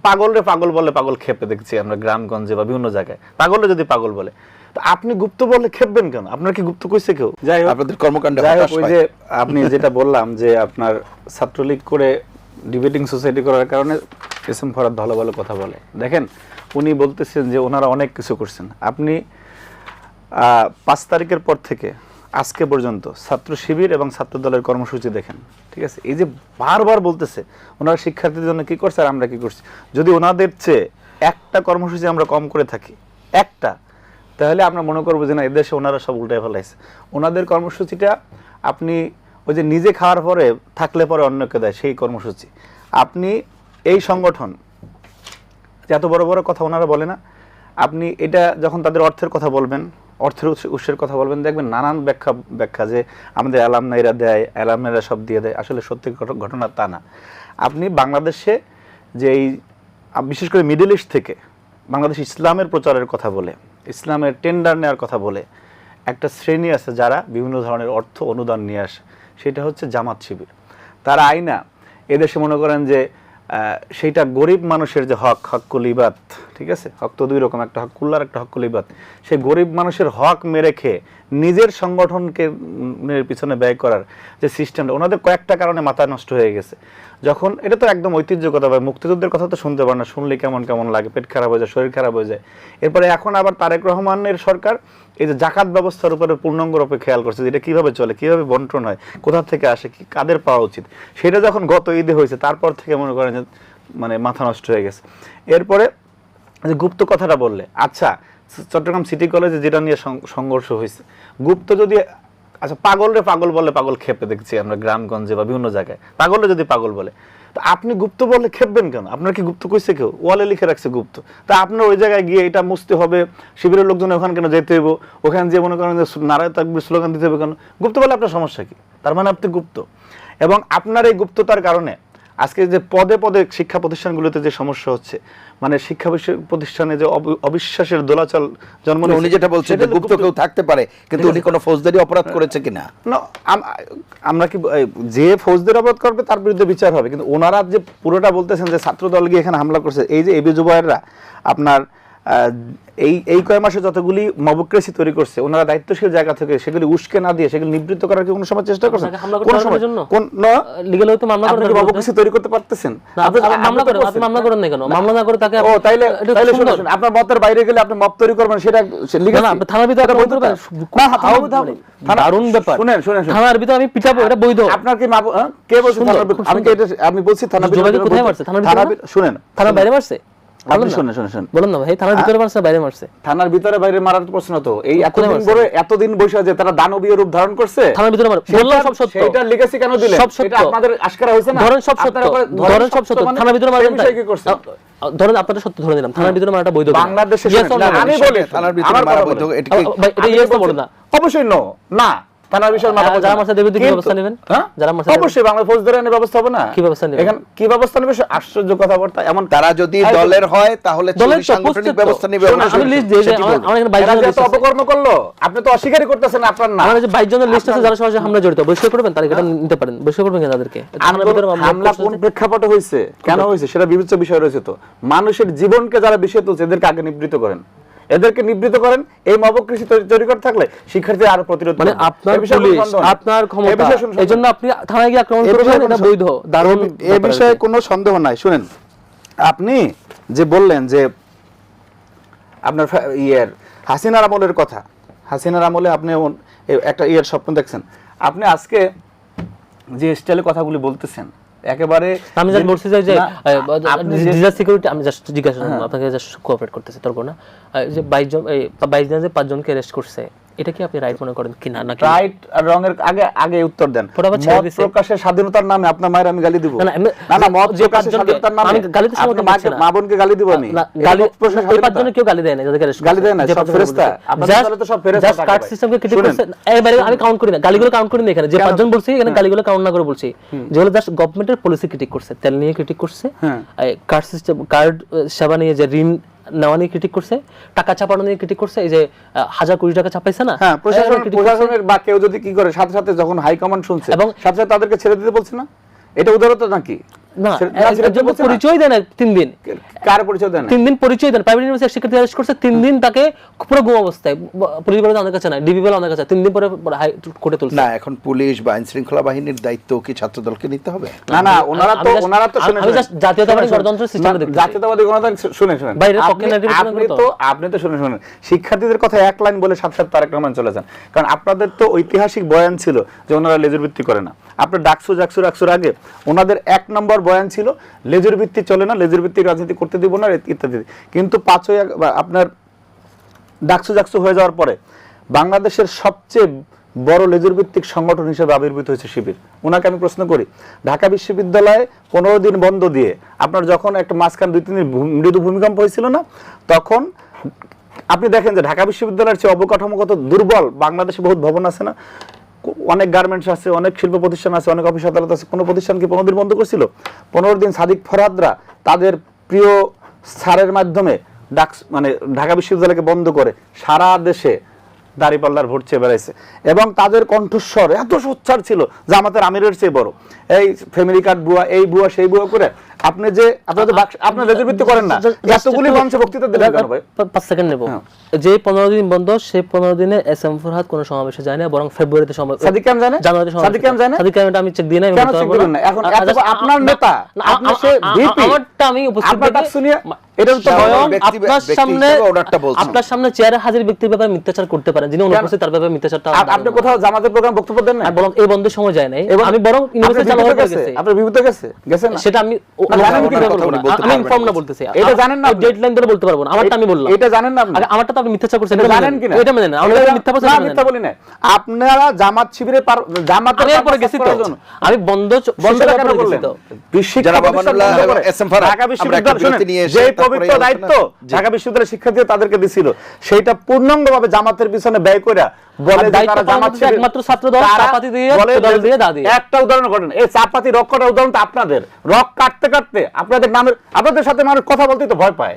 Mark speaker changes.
Speaker 1: পাগলরে পাগল বলে, পাগল খেপে দেখছি আমরা গ্রামগঞ্জে বা বিভিন্ন জায়গায়। পাগলরে যদি পাগল বলে, তো আপনি গুপ্ত বললে খেপবেন কেন? আপনার কি গুপ্ত কইছে কেউ? যাই হোক,
Speaker 2: আপনাদের কর্মকাণ্ডে
Speaker 1: যাই হোক, ওই যে আপনি যেটা বললাম যে আপনার ছাত্রলীগ করে ডিবেটিং সোসাইটি করার কারণে এস এম ফরহাদ ভালো ভালো কথা বলে। দেখেন, উনি বলতেছেন যে ওনারা অনেক কিছু করছেন। আপনি 5 তারিখের পর থেকে আজকে পর্যন্ত ছাত্র শিবির এবং ছাত্র দলের কর্মসূচি দেখেন, ঠিক আছে? এই যে বারবার বলতেছে ওনারা শিক্ষার্থীদের জন্য কি করছে আর আমরা কি করছি, যদি ওনাদের চেয়ে একটা কর্মসূচি আমরা কম করে থাকি, একটা, তাহলে আমরা মনে করবো যে না, এদেশে ওনারা সব উল্টায় ফেলাইছে। ওনাদের কর্মসূচিটা আপনি ওই যে নিজে খাওয়ার পরে থাকলে পরে অন্যকে দেয়, সেই কর্মসূচি। আপনি এই সংগঠন যে এত বড় বড় কথা ওনারা বলে না, আপনি এটা যখন তাদের অর্থের কথা বলবেন, অর্থের উৎসের কথা বলবেন, দেখবেন নানান ব্যাখ্যা যে আমাদের অ্যালামনাইরা দেয়, অ্যালামনাইরা সব দিয়ে দেয়। আসলে সত্যি ঘটনা তা না। আপনি বাংলাদেশে যে এই বিশেষ করে মিডল ইস্ট থেকে বাংলাদেশ ইসলামের প্রচারের কথা বলে, ইসলামের টেন্ডার নেওয়ার কথা বলে একটা শ্রেণী আছে যারা বিভিন্ন ধরনের অর্থ অনুদান নিয়ে আসে, সেটা হচ্ছে জামাত শিবির। তারা আইনা এদেশে মনে করেন যে সেইটা গরিব মানুষের যে হকুল ইবাদ, ঠিক আছে? হক তো দুই রকম, একটা হকুল্লার, একটা হকুল ইবাদ। সেই গরিব মানুষের হক মেরে খেয়ে নিজের সংগঠনকে পিছনে ব্যয় করার যে সিস্টেমটা, ওনাদের কয়েকটা কারণে মাথা নষ্ট হয়ে গেছে। যখন এটা তো একদম ঐতিহ্যগত, মুক্তিযুদ্ধের কথা তো শুনতে পারে না, শুনলে কেমন কেমন লাগে, পেট খারাপ হয়ে যায়, শরীর খারাপ হয়ে যায়। এরপরে এখন আবার তারেক রহমানের সরকার এই যে জাকাত ব্যবস্থার উপরে পূর্ণাঙ্গরূপে খেয়াল করছে যে এটা কীভাবে চলে, কীভাবে বন্টন হয়, কোথা থেকে আসে, কি কাদের পাওয়া উচিত, সেটা যখন গত ঈদে হয়েছে তারপর থেকে মনে করেন যে মানে মাথা নষ্ট হয়ে গেছে। এরপরে যে গুপ্ত কথাটা বললে, আচ্ছা চট্টগ্রাম সিটি কলেজে যেটা নিয়ে সংঘর্ষ হয়েছে, গুপ্ত যদি, আচ্ছা পাগলরে পাগল বলে, পাগল খেপে দেখছি আমরা গ্রামগঞ্জে বা বিভিন্ন জায়গায়। পাগলরে যদি পাগল বলে, তো আপনি গুপ্ত বললে খেপবেন কেন? আপনার কি গুপ্ত কইছে কেউ? ওয়ালে লিখে রাখছে গুপ্ত। তা আপনার ওই জায়গায় গিয়ে এটা মুছতে হবে, শিবিরের লোকজন ওখানে কেন যেতে হইব, ওখানে যে মনে করেন যে নারায় তাকবীর স্লোগান দিতে হবে কেন? গুপ্ত বলে আপনার সমস্যা কি? তার মানে আপনি গুপ্ত। এবং আপনার এই গুপ্ততার কারণে আজকে যে পদে পদে শিক্ষা প্রতিষ্ঠানগুলোতে যে সমস্যা হচ্ছে, মানে শিক্ষা প্রতিষ্ঠানে যে অবিশ্বাসের দোলাচল জন্ম নিয়েছে।
Speaker 2: উনি যেটা বলছেন যে গুপ্ত কেউ থাকতে পারে, কিন্তু উনি কোনো ফৌজদারি অপরাধ করেছে কিনা,
Speaker 1: আমরা কি, যে ফৌজদারি অপরাধ করবে তার বিরুদ্ধে বিচার হবে, কিন্তু ওনারা যে পুরোটা বলতেছেন যে ছাত্র দল গিয়ে এখানে হামলা করছে, এই যে এবি জুবায়েররা আপনার এই কয় মাসে যতগুলি মবক্রেসি তৈরি করছে, ওনারা দায়িত্বশীল জায়গা থেকে সেগুলি উস্কে না দিয়ে সেগুলি নিবৃত্ত করার কি কোনো সময় চেষ্টা করছেন? কোন সময় কোন লিগ্যাল হয়তো মামলা করে মবক্রেসি তৈরি করতে পারতেছেন? আপনি মামলা করেন, আপনি মামলা করেন না কেন? মামলা না করে তাকে, ও তাইলে শুনুন, আপনার মতের বাইরে গেলে আপনি মব তৈরি করবেন, সেটা লিগ্যাল না, থানার ভিতরে বৈধ না। দারুণ ব্যাপার। শুনেন থানার ভিতরে আমি পিটাবো, এটা বৈধ। আপনার কি কে বলছে থানার ভিতরে? আমি কি এটা আমি বলছি থানার ভিতরে কোথায় মারছে? থানার শুনেন, থানার বাইরে মারছে। বলুন না ভাই, থানার ভিতরে মারছে বাইরে মারছে? থানার ভিতরে বাইরে মারার প্রশ্ন তো এই এতদিন বসে যে তারা দানবীয় রূপ ধারণ করছে, থানার ভিতরে মার বললাম সব সত্য। এটা লিগ্যাসি কেন দিলেন? সব সত্য, আপনাদের আশকারা হইছে না? ধরেন সব সত্য, ধরেন সব সত্য, থানার ভিতরে মারলেন তাই কি করছে? ধরেন আপনাদের সত্য ধরে নিলাম, থানার ভিতরে মারাটা বৈধ বাংলাদেশে? আমি বলি থানার ভিতরে মারা বৈধ, এটা কি ইয়েস তো বলেন না? অবশ্যই না। থানার বিষয় যারা মারছে দেবের দিকে ব্যবস্থা নেবেন, যারা মারছে অবশ্যই বাংলা ফৌজদারি আইনে ব্যবস্থা হবে না? কি ব্যবস্থা নেবেন? এখন কি ব্যবস্থা নেবে? আশ্চর্য কথাবার্তা। এমন তারা যদি দলের হয় তাহলে সাংগঠনিক ব্যবস্থা নেবে। আমি লিস্ট দিই যে আমার এখানে 22 জনের লিস্ট অপকর্ম করলো, আপনি তো অস্বীকারই করতেছেন আপনার না। আমার যে 22 জনের লিস্ট আছে যারা সরাসরি হামলা জড়িত, বহিষ্কার করবেন, তারা এটা নিতে পারেন, বহিষ্কার করবেন কেন তাদেরকে? হামলা কোন প্রেক্ষাপটে হইছে, কেন হইছে সেটা বিবেচ্য বিষয় রয়েছে। তো মানুষের জীবনকে যারা বিষয় তুলছে এদেরকে আগে নিবৃত্ত করেন, এদেরকে নিবৃত্ত করেন। এই মবকৃষি তৈরি করতে থাকলে শিক্ষার্থী আরো প্রতিরোধ, মানে আপনার পুলিশ, আপনার ক্ষমতা, এজন্য আপনি থানায় গিয়ে আক্রমণ করবেন, এটা বৈধ। দারুণ, এই বিষয়ে কোনো সন্দেহ নাই। শুনেন, আপনি যে বললেন যে আপনার হাসিনার আমলের কথা, হাসিনার আমলে আপনি একটা স্বপ্ন দেখছেন, আপনি আজকে যে স্টাইলে কথাগুলি বলতেছেন একেবারে, আমি জাস্ট বলতে চাই যে ডিজাস্টার সিকিউরিটি, আমি জাস্ট জিজ্ঞাসা আপনাকে জাস্ট কোঅপারেট করতেছি, তর্ক না। যে 22 জন, এই 22 জন যে 5 জনকে অ্যারেস্ট করছে, এটা কি আপনি রাইট মনে করেন কিনা? নাকি রাইট আর রং এর আগে উত্তর দেন। মত প্রকাশের স্বাধীনতার নামে আপনার মায়ের আমি গালি দিব? না, মত যে প্রকাশের স্বাধীনতার নামে আমি গালি দিতে সময় পাচ্ছি না। মা বোনকে গালি দিব আমি? গালি প্রকাশের ওই 5 জনের কেউ গালি দেয় না, যাদেরকে অ্যারেস্ট গালি দেয় না, সব ফেরেশতা। আপনাদের দলে তো সব ফেরেশতা। জাস্ট কার্ড সিস্টেমকে ক্রিটিক করছে, এবারে আমি কাউন্ট করি না, গালিগুলো কাউন্ট করি না এখানে। যে 5 জন বলছি এখানে গালিগুলো কাউন্ট না করে বলছি, যেগুলো জাস্ট গভর্নমেন্টের পলিসি ক্রিটিক করছে, তেল নিয়ে ক্রিটিক করছে, কার্ড সিস্টেম, কার্ড সেবা নিয়ে যে ঋণ নেওয়া নিয়ে ক্রিটিক করছে, টাকা চাপানো নিয়ে ক্রিটিক করছে, এই যে 1000 কোটি টাকা চাপাইছে না, হ্যাঁ প্রশাসনের বা কেউ যদি কি করে সাথে সাথে যখন হাই কমান্ড শুনছে এবং সাথে সাথে তাদেরকে ছেড়ে দিতে বলছে না, এটা উদারতা নাকি?
Speaker 3: না,
Speaker 1: সেটা
Speaker 3: একজন
Speaker 1: বলছে না।
Speaker 3: পরিচয় দেন 3 দিন,
Speaker 1: কার পরিচয় দেন?
Speaker 3: 3 দিন পরিচয় দেন, প্রাইভেট ইউনিভার্সিটি শিক্ষার্থী অ্যারেস্ট করছে, 3 দিন তাকে পুরো গুম অবস্থায়, পুলিশ বলে আমাদের কাছে নাই, ডিবি বলে আমাদের কাছে, 3 দিন পরে কোর্টে তুলছে।
Speaker 2: না, এখন পুলিশ বা আইন শৃঙ্খলা বাহিনীর দায়িত্ব কি ছাত্রদলকে নিতে হবে?
Speaker 1: না না, ওনারা তো শুনে
Speaker 3: আমি just জাতীয়তাবাদী গণতন্ত্রের সিস্টেমে দেখতেছি।
Speaker 1: জাতীয়তাবাদী গণতন্ত্র শুনে
Speaker 3: বাইরের পক্ষে narrative
Speaker 1: আপনি তো শুনে শিক্ষার্থীদের কথা এক লাইন বলে সাথে সাথে তারেক রহমান চলে যান। কারণ আপনাদের তো ঐতিহাসিক বয়ান ছিল যে ওনারা লেজুর ভিত্তি করে না। আপনার ডাকসুর আগে ওনাদের 1 নম্বর বয়ান ছিল লেজুর ভিত্তি চলে না, লেজুর ভিত্তি রাজনীতি করতে দিব না ইত্যাদি। কিন্তু 5ই আপনার ডাকসু হয়ে যাওয়ার পরে বাংলাদেশের সবচেয়ে বড় লেজুর ভিত্তিক সংগঠন হিসেবে আবির্ভূত হয়েছে শিবির। ওনাকে আমি প্রশ্ন করি, ঢাকা বিশ্ববিদ্যালয়ে 15 দিন বন্ধ দিয়ে আপনার যখন একটা মাঝখান 2-3 দিন মৃদু ভূমিকম্প হয়েছিল না, তখন আপনি দেখেন যে ঢাকা বিশ্ববিদ্যালয়ের চেয়ে অবকাঠামোগত দুর্বল বাংলাদেশে বহুত ভবন আছে না, অনেক গার্মেন্টস আছে, অনেক শিল্প প্রতিষ্ঠান আছে, অনেক অফিস আদালত আছে, কোনো প্রতিষ্ঠান কি 15 দিন বন্ধ করছিল? 15 দিন সাদিক ফরহাদরা তাদের প্রিয় স্যারের মাধ্যমে মানে ঢাকা বিশ্ববিদ্যালয়কে বন্ধ করে সারা দেশে দাঁড়িপাল্লার ভোট চেয়ে বেড়াইছে। এবং তাদের কণ্ঠস্বর এত সোচ্চার ছিল জামাতের আমিরের চেয়ে বড়। এই ফ্যামিলি কার্ড বুয়া, এই বুয়া সেই বুয়া করে আপনি লেজুর ভিত্তি করেন না, এতগুলি মঞ্চে বক্তৃতা দিলেন কেন ভাই?
Speaker 3: 5 সেকেন্ড নেব। যে 15 দিন বন্ধ, সেই 15 দিনে এস এম ফরহাদ কোনো সমাবেশে যায় না, বরং ফেব্রুয়ারিতে
Speaker 1: সাদিক কেন জানে?
Speaker 3: জানুয়ারিতে
Speaker 1: সাদিক কেন জানে?
Speaker 3: সাদিক কেন আমি চেক দিই না, আমি
Speaker 1: কেন
Speaker 3: বলতে
Speaker 1: চেক
Speaker 3: পারবো
Speaker 1: দিবেন না? এখন আপনার নেতা, আপনি সে ভিপি,
Speaker 3: আমারটা আমি উপস্থিত
Speaker 1: আপনার ডাক শুনিয়ে এটা তো
Speaker 3: স্বয়ং
Speaker 2: ব্যক্তি
Speaker 3: আপনার সামনে
Speaker 2: হিসেবে ওনারটা বলছেন।
Speaker 3: আপনার সামনে চেয়ারে হাজির ব্যক্তির ব্যাপারে মিথ্যাচার করতে পারেন, যিনি অনুপস্থিত তার ব্যাপারে মিথ্যাচারটা
Speaker 1: আপনি কোথাও জামাতের প্রোগ্রাম বক্তব্য দেন না?
Speaker 3: আর বরং এই বন্ধের সময় যায় নাই, আমি বরং ইউনিভার্সিটি চালু হয়ে গেছে,
Speaker 1: আপনার বিভূত গেছেন না?
Speaker 3: সেটা আমি
Speaker 1: জানেন কি না?
Speaker 3: আমি ইনফর্ম না বলতেছি,
Speaker 1: এটা জানেন না?
Speaker 3: ডেডলাইন ধরে বলতে পারবো না, আমারটা আমি বললাম।
Speaker 1: এটা জানেন না আপনি?
Speaker 3: আমারটা তো আপনি মিথ্যাচার করছেন,
Speaker 1: এটা জানেন কি না?
Speaker 3: এটা মেনে না, আমরা মিথ্যা বলছি
Speaker 1: না,
Speaker 3: না,
Speaker 1: মিথ্যা বলি না। আপনারা জামাত শিবিরে জামাতের
Speaker 3: আমি এরপরে গেছি তো, আমি বন্ধ
Speaker 1: কেন
Speaker 3: করে গেছি
Speaker 1: করলেন?
Speaker 3: তো।
Speaker 2: যারা বাবানুল্লাহ এবং এস এম ফরহাদ,
Speaker 1: ঢাকা
Speaker 2: আমরা একটা
Speaker 1: বিশ্ববিদ্যালয়
Speaker 2: বিরতি নিয়ে এসে
Speaker 1: যে
Speaker 2: তারপরে
Speaker 1: পবিত্র
Speaker 2: আলোচনা-
Speaker 1: দায়িত্ব
Speaker 2: জি।
Speaker 1: ঢাকা বিশ্ববিদ্যালয়ের শিক্ষার্থী তাদেরকে দিছিল, সেইটা পূর্ণাঙ্গভাবে জামাতের পিছনে ব্যয় করে বলে যে
Speaker 3: দায়িত্ব
Speaker 1: তারা
Speaker 3: পালন
Speaker 1: জামাত
Speaker 3: করতে
Speaker 1: শিবির
Speaker 3: একমাত্র ছাত্র দল,
Speaker 1: তারা
Speaker 3: চাপাতি দিয়ে,
Speaker 1: বলে
Speaker 3: দল
Speaker 1: যে-
Speaker 3: দিয়ে, দা দিয়ে।
Speaker 1: একটা উদাহরণ ঘটেন, এই চাপাতি রক কাটার উদাহরণ তো আপনাদের, রক কাটতে কাটতে আপনাদের সাথে মানুষ কথা বলতেই তো ভয় পায়।